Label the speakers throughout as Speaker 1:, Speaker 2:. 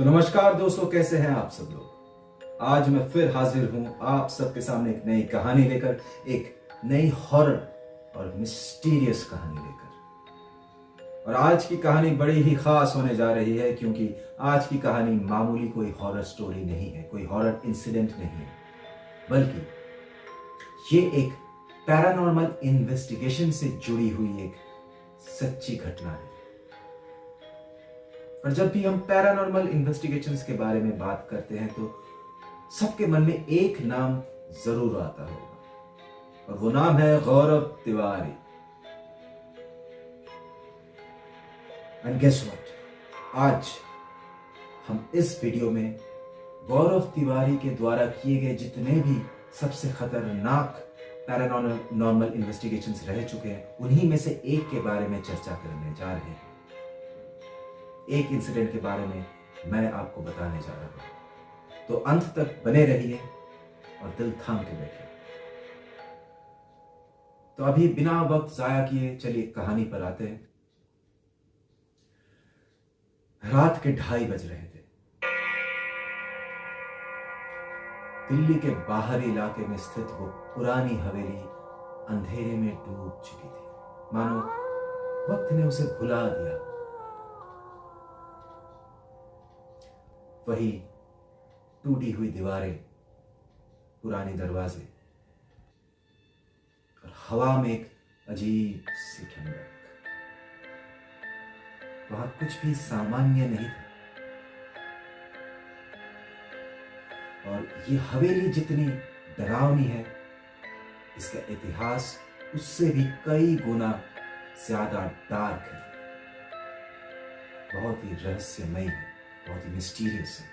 Speaker 1: तो नमस्कार दोस्तों, कैसे हैं आप सब लोग। आज मैं फिर हाजिर हूं आप सबके सामने एक नई कहानी लेकर, एक नई हॉरर और मिस्टीरियस कहानी लेकर। और आज की कहानी बड़ी ही खास होने जा रही है, क्योंकि आज की कहानी मामूली कोई हॉरर स्टोरी नहीं है, कोई हॉरर इंसिडेंट नहीं है, बल्कि ये एक पैरानॉर्मल इन्वेस्टिगेशन से जुड़ी हुई एक सच्ची घटना है। और जब भी हम पैरानॉर्मल इन्वेस्टिगेशंस के बारे में बात करते हैं तो सबके मन में एक नाम जरूर आता होगा, और वो नाम है गौरव तिवारी। एंड गेस व्हाट, आज हम इस वीडियो में गौरव तिवारी के द्वारा किए गए जितने भी सबसे खतरनाक पैरानॉर्मल इन्वेस्टिगेशंस रह चुके हैं, उन्हीं में से एक के बारे में चर्चा करने जा रहे हैं। एक इंसिडेंट के बारे में मैं आपको बताने जा रहा हूं, तो अंत तक बने रहिए और दिल थाम के बैठिए। तो अभी बिना वक्त जाया किए चलिए कहानी पर आते हैं। रात के 2:30 बज रहे थे। दिल्ली के बाहरी इलाके में स्थित वो पुरानी हवेली अंधेरे में डूब चुकी थी, मानो वक्त ने उसे भुला दिया। वही टूटी हुई दीवारें, पुराने दरवाजे और हवा में एक अजीब सी ठंडक। वहां कुछ भी सामान्य नहीं था, और ये हवेली जितनी डरावनी है, इसका इतिहास उससे भी कई गुना ज्यादा डार्क है, बहुत ही रहस्यमयी है, बहुत ही मिस्टीरियस है।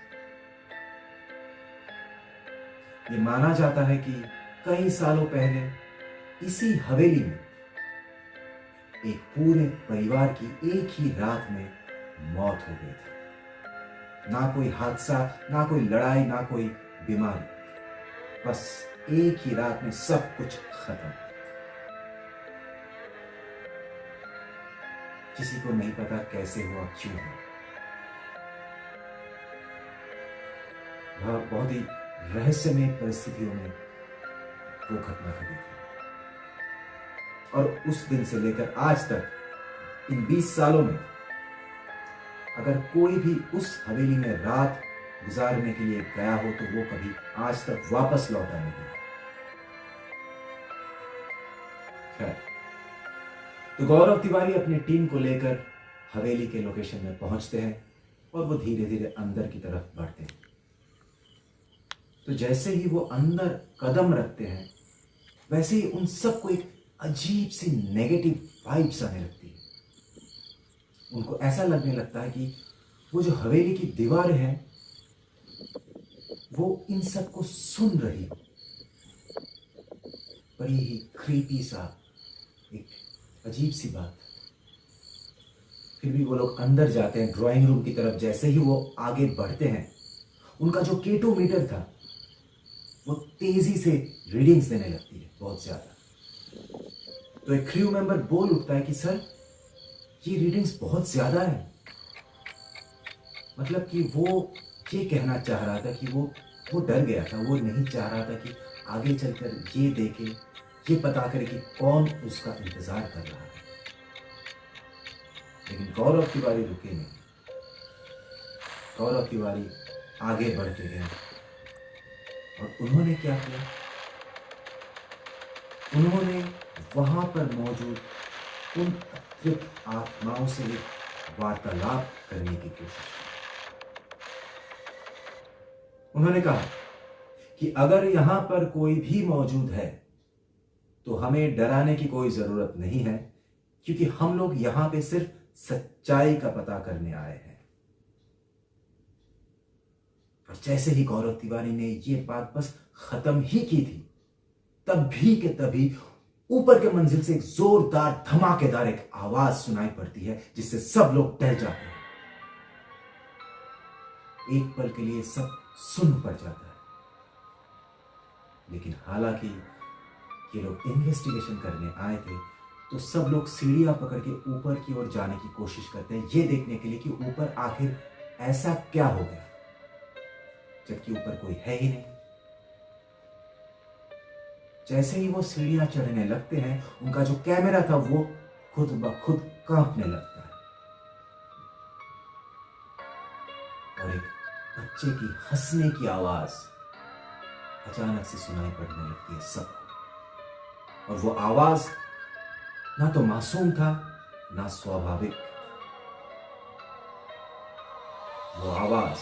Speaker 1: ये माना जाता है कि कई सालों पहले इसी हवेली में एक पूरे परिवार की एक ही रात में मौत हो गई थी। ना कोई हादसा, ना कोई लड़ाई, ना कोई बीमारी, बस एक ही रात में सब कुछ खत्म। किसी को नहीं पता कैसे हुआ, क्यों हुआ। वह बहुत ही रहस्यमय परिस्थितियों में वो घटना घटी थी। और उस दिन से लेकर आज तक इन 20 सालों में अगर कोई भी उस हवेली में रात गुजारने के लिए गया हो तो वो कभी आज तक वापस लौटा नहीं। खैर, तो गौरव तिवारी अपनी टीम को लेकर हवेली के लोकेशन में पहुंचते हैं और वो धीरे धीरे अंदर की तरफ बढ़ते हैं। तो जैसे ही वो अंदर कदम रखते हैं, वैसे ही उन सबको एक अजीब सी नेगेटिव वाइब्स आने लगती है। उनको ऐसा लगने लगता है कि वो जो हवेली की दीवारें हैं वो इन सबको सुन रही हो। बड़ी ही क्रीपी सा, एक अजीब सी बात। फिर भी वो लोग अंदर जाते हैं ड्राइंग रूम की तरफ। जैसे ही वो आगे बढ़ते हैं, उनका जो केटोमीटर था वो तेजी से रीडिंग्स देने लगती है, बहुत ज्यादा। तो एक क्रू मेंबर बोल उठता है कि सर, ये रीडिंग्स बहुत ज्यादा है। मतलब कि वो ये कहना चाह रहा था कि वो डर गया था। वो नहीं चाह रहा था कि आगे चलकर ये देखे, ये पता करे कि कौन उसका इंतजार कर रहा है। लेकिन गौरव तिवारी रुके नहीं। गौरव तिवारी आगे बढ़ते गए, और उन्होंने क्या किया, उन्होंने वहां पर मौजूद उन अतृप्त आत्माओं से वार्तालाप करने की कोशिश की। उन्होंने कहा कि अगर यहां पर कोई भी मौजूद है तो हमें डराने की कोई जरूरत नहीं है, क्योंकि हम लोग यहां पे सिर्फ सच्चाई का पता करने आए हैं। और जैसे ही गौरव तिवारी ने ये बात बस खत्म ही की थी, तभी के तभी ऊपर के मंजिल से एक जोरदार धमाकेदार एक आवाज सुनाई पड़ती है, जिससे सब लोग डर जाते हैं। एक पल के लिए सब सुन पड़ जाता है। लेकिन हालांकि ये लोग इन्वेस्टिगेशन करने आए थे, तो सब लोग सीढ़ियां पकड़ के ऊपर की ओर जाने की कोशिश करते हैं, ये देखने के लिए कि ऊपर आखिर ऐसा क्या हो गया, जबकि ऊपर कोई है ही नहीं। जैसे ही वो सीढ़ियां चढ़ने लगते हैं, उनका जो कैमरा था वो खुद ब खुद कांपने लगता है और एक बच्चे की हंसने की आवाज अचानक से सुनाई पड़ने लगती है सबको। और वो आवाज ना तो मासूम था, ना स्वाभाविक। वो आवाज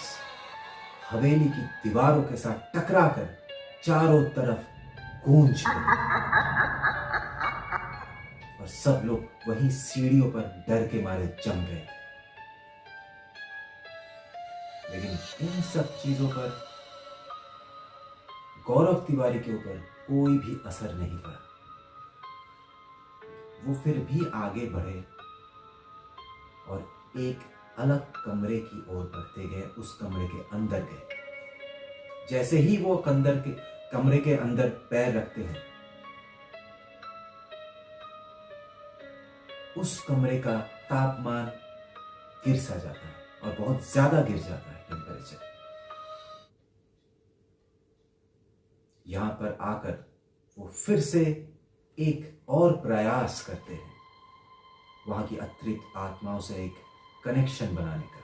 Speaker 1: हवेली की दीवारों के साथ टकराकर चारों तरफ गूंज रही और सब लोग वहीं सीढ़ियों पर डर के मारे जम गए थे। लेकिन इन सब चीजों पर गौरव तिवारी के ऊपर कोई भी असर नहीं पड़ा। वो फिर भी आगे बढ़े और एक अलग कमरे की ओर बढ़ते गए, उस कमरे के अंदर गए। जैसे ही वो कमरे के अंदर पैर रखते हैं, उस कमरे का तापमान गिर सा जाता है और बहुत ज्यादा गिर जाता है टेम्परेचर। यहां पर आकर वो फिर से एक और प्रयास करते हैं वहां की अतिरिक्त आत्माओं से एक कनेक्शन बनाने का।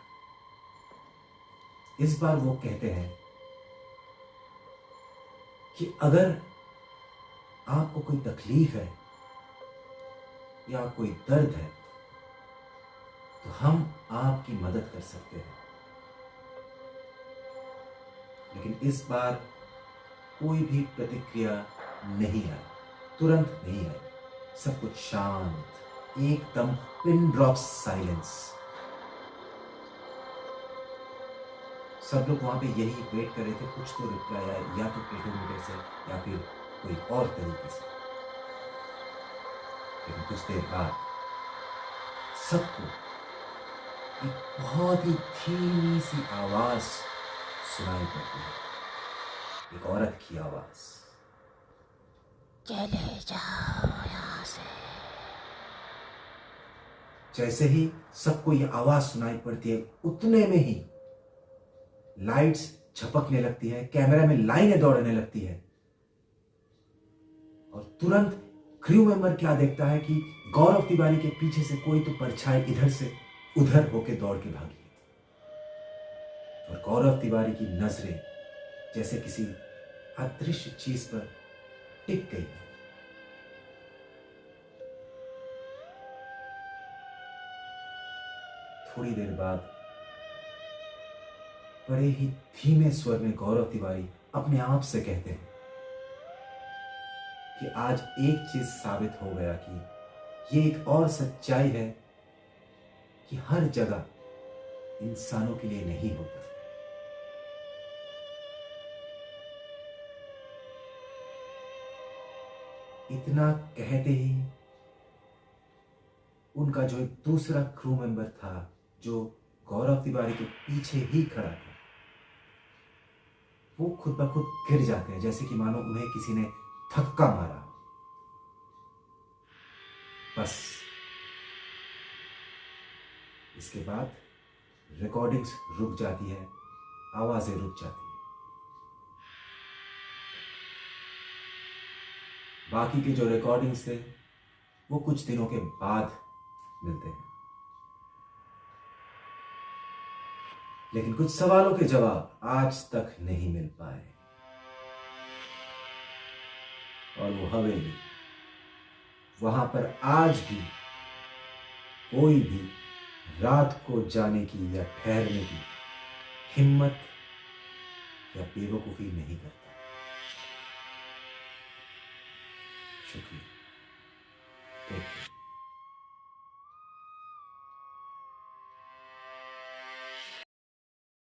Speaker 1: इस बार वो कहते हैं कि अगर आपको कोई तकलीफ है या कोई दर्द है तो हम आपकी मदद कर सकते हैं। लेकिन इस बार कोई भी प्रतिक्रिया नहीं आई, तुरंत नहीं आई। सब कुछ शांत, एकदम पिन ड्रॉप साइलेंस। सब लोग वहां पे यही वेट कर रहे थे, कुछ तो रिप्लाई आए, या तो केटोमीटर से या फिर कोई और तरीके से। लेकिन कुछ देर बाद सबको एक बहुत ही धीमी सी आवाज सुनाई पड़ती है, एक औरत की आवाज।
Speaker 2: चले जाओ यहाँ से।
Speaker 1: जैसे ही सबको यह आवाज सुनाई पड़ती है, उतने में ही लाइट्स झपकने लगती है, कैमरा में लाइनें दौड़ने लगती है और तुरंत क्रू मेंबर क्या देखता है कि गौरव तिवारी के पीछे से कोई तो परछाई इधर से उधर होके दौड़ के भागी और गौरव तिवारी की नजरें जैसे किसी अदृश्य चीज पर टिक गई। थोड़ी देर बाद बड़े ही धीमे स्वर में गौरव तिवारी अपने आप से कहते हैं कि आज एक चीज साबित हो गया कि ये एक और सच्चाई है कि हर जगह इंसानों के लिए नहीं होता। इतना कहते ही उनका जो एक दूसरा क्रू मेंबर था, जो गौरव तिवारी के पीछे ही खड़ा था, वो खुद ब खुद गिर जाते हैं, जैसे कि मानो उन्हें किसी ने धक्का मारा। बस इसके बाद रिकॉर्डिंग्स रुक जाती है, आवाजें रुक जाती है। बाकी के जो रिकॉर्डिंग्स थे वो कुछ दिनों के बाद मिलते हैं, लेकिन कुछ सवालों के जवाब आज तक नहीं मिल पाए। और वो हवेली, वहां पर आज भी कोई भी रात को जाने की या ठहरने की हिम्मत या बेवकूफी नहीं करता। शुक्रिया।